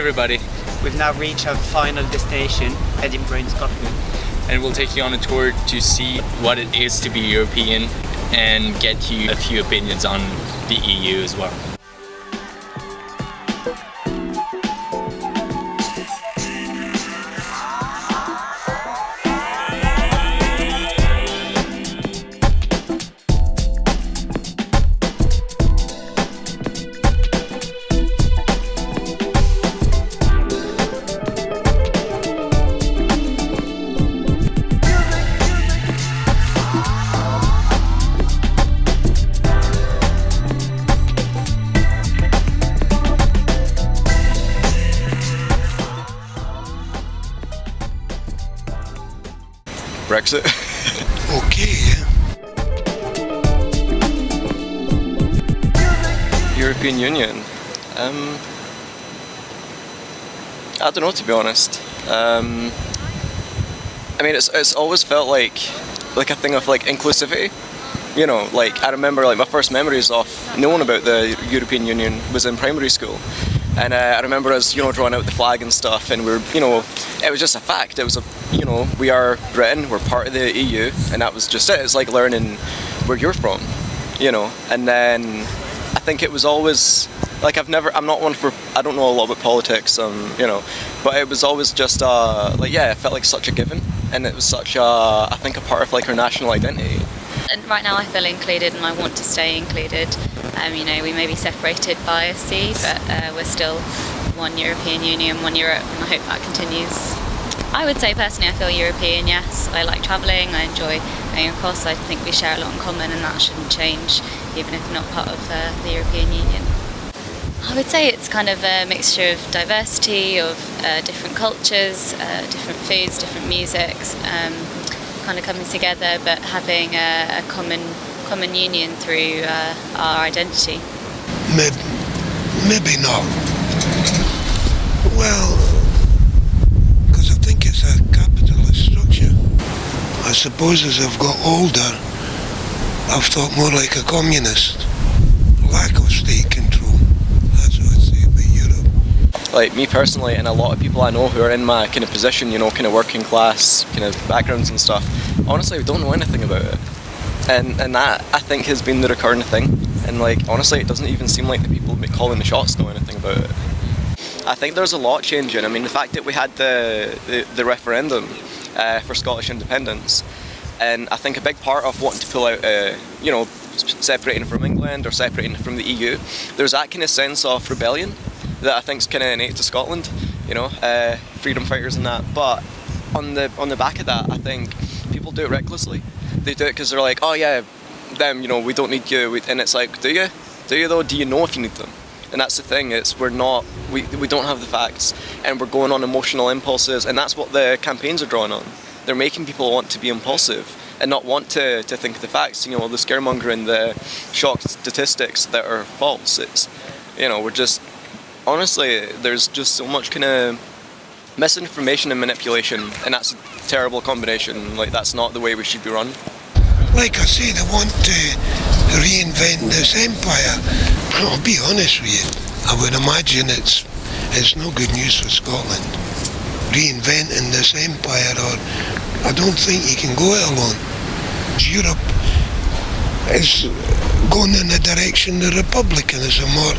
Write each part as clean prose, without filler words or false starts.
everybody. We've now reached our final destination, Edinburgh in Scotland. And we'll take you on a tour to see what it is to be European and get you a few opinions on the EU as well. Brexit. Okay, yeah. European Union. I don't know, to be honest. I mean, it's always felt like a thing of like inclusivity. You know, like I remember like my first memories of knowing about the European Union was in primary school. And I remember us, drawing out the flag and stuff, and it was just a fact. It was we are Britain, we're part of the EU, and that was just it. It's like learning where you're from, And then I think it was always like I'm not one for, I don't know a lot about politics, but it was always just it felt like such a given, and it was such I think a part of like our national identity. And right now I feel included and I want to stay included. We may be separated by a sea, but we're still one European Union, one Europe, and I hope that continues. I would say personally I feel European, yes. I like travelling, I enjoy going across. I think we share a lot in common and that shouldn't change, even if not part of the European Union. I would say it's kind of a mixture of diversity, of different cultures, different foods, different musics, kind of coming together, but having a common union through our identity. Maybe not. Well, because I think it's a capitalist structure. I suppose as I've got older, I've thought more like a communist. Lack of state control. That's what I'd say about Europe. Like me personally, and a lot of people I know who are in my kind of position, kind of working class, kind of backgrounds and stuff, honestly, we don't know anything about it. And that, I think, has been the recurring thing. And like, honestly, it doesn't even seem like the people calling the shots know anything about it. I think there's a lot changing. I mean, the fact that we had the referendum for Scottish independence, and I think a big part of wanting to pull out, separating from England or separating from the EU, there's that kind of sense of rebellion that I think's kind of innate to Scotland, freedom fighters and that. But on the back of that, I think people do it recklessly. They do it because they're like, oh yeah, them, we don't need you. And it's like, do you? Do you though? Do you know if you need them? And that's the thing. We don't have the facts, and we're going on emotional impulses, and that's what the campaigns are drawing on. They're making people want to be impulsive and not want to think of the facts. The scaremongering, the shock statistics that are false. It's, we're just, honestly, there's just so much kind of misinformation and manipulation, and that's a terrible combination. Like, that's not the way we should be run. Like I say, they want to reinvent this empire. I'll be honest with you, I would imagine it's no good news for Scotland. Reinventing this empire, or I don't think you can go it alone. Europe is going in the direction of republicanism, or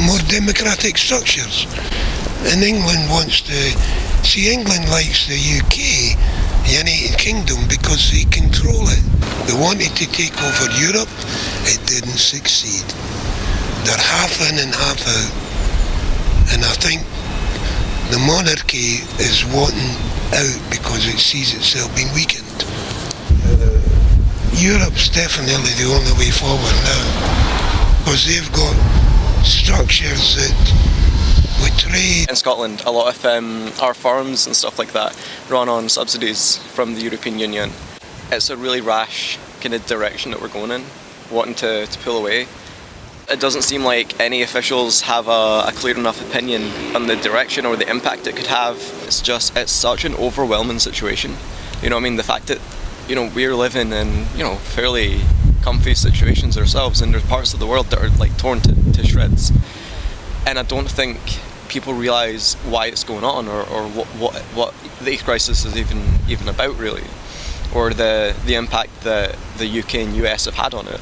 more democratic structures. And England wants to see, England likes the UK, the United Kingdom, because they control it. They wanted to take over Europe, it didn't succeed. They're half in and half out. And I think the monarchy is wanting out because it sees itself being weakened. Europe's definitely the only way forward now, because they've got structures that with trade. In Scotland, a lot of our farms and stuff like that run on subsidies from the European Union. It's a really rash kind of direction that we're going in, wanting to pull away. It doesn't seem like any officials have a clear enough opinion on the direction or the impact it could have. It's such an overwhelming situation. The fact that, we're living in, fairly comfy situations ourselves, and there's parts of the world that are like torn to shreds. and I don't think people realise why it's going on, or what the AIDS crisis is even about, really, or the impact that the UK and US have had on it.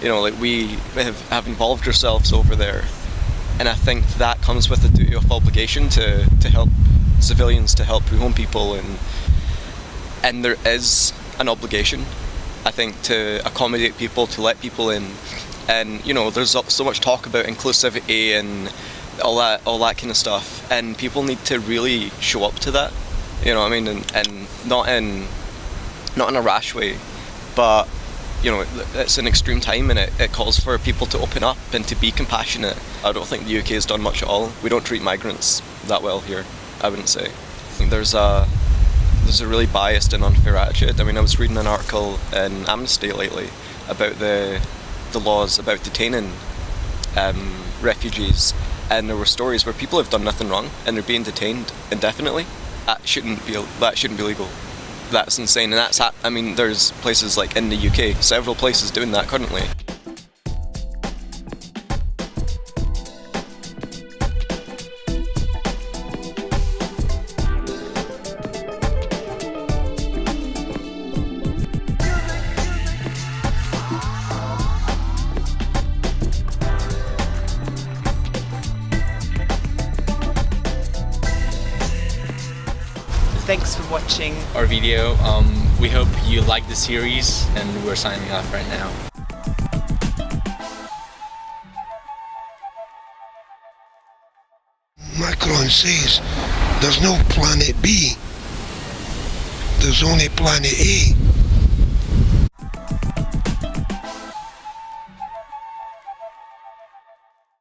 You know, like, we have involved ourselves over there, and I think that comes with a duty of obligation to help civilians, to help home people, and there is an obligation, I think, to accommodate people, to let people in. And you know, there's so much talk about inclusivity and all that kind of stuff, and people need to really show up to that. You know what I mean? And not in a rash way, but you know, it's an extreme time, and it calls for people to open up and to be compassionate. I don't think the UK has done much at all. We don't treat migrants that well here, I wouldn't say. I think there's a really biased and unfair attitude. I mean, I was reading an article in Amnesty lately about the laws about detaining refugees, and there were stories where people have done nothing wrong and they're being detained indefinitely. That shouldn't be legal. That's insane, and I mean, there's places like in the UK, several places doing that currently. Thanks for watching. Our video. We hope you like the series, and we're signing off right now. Macron says there's no planet B, there's only planet A.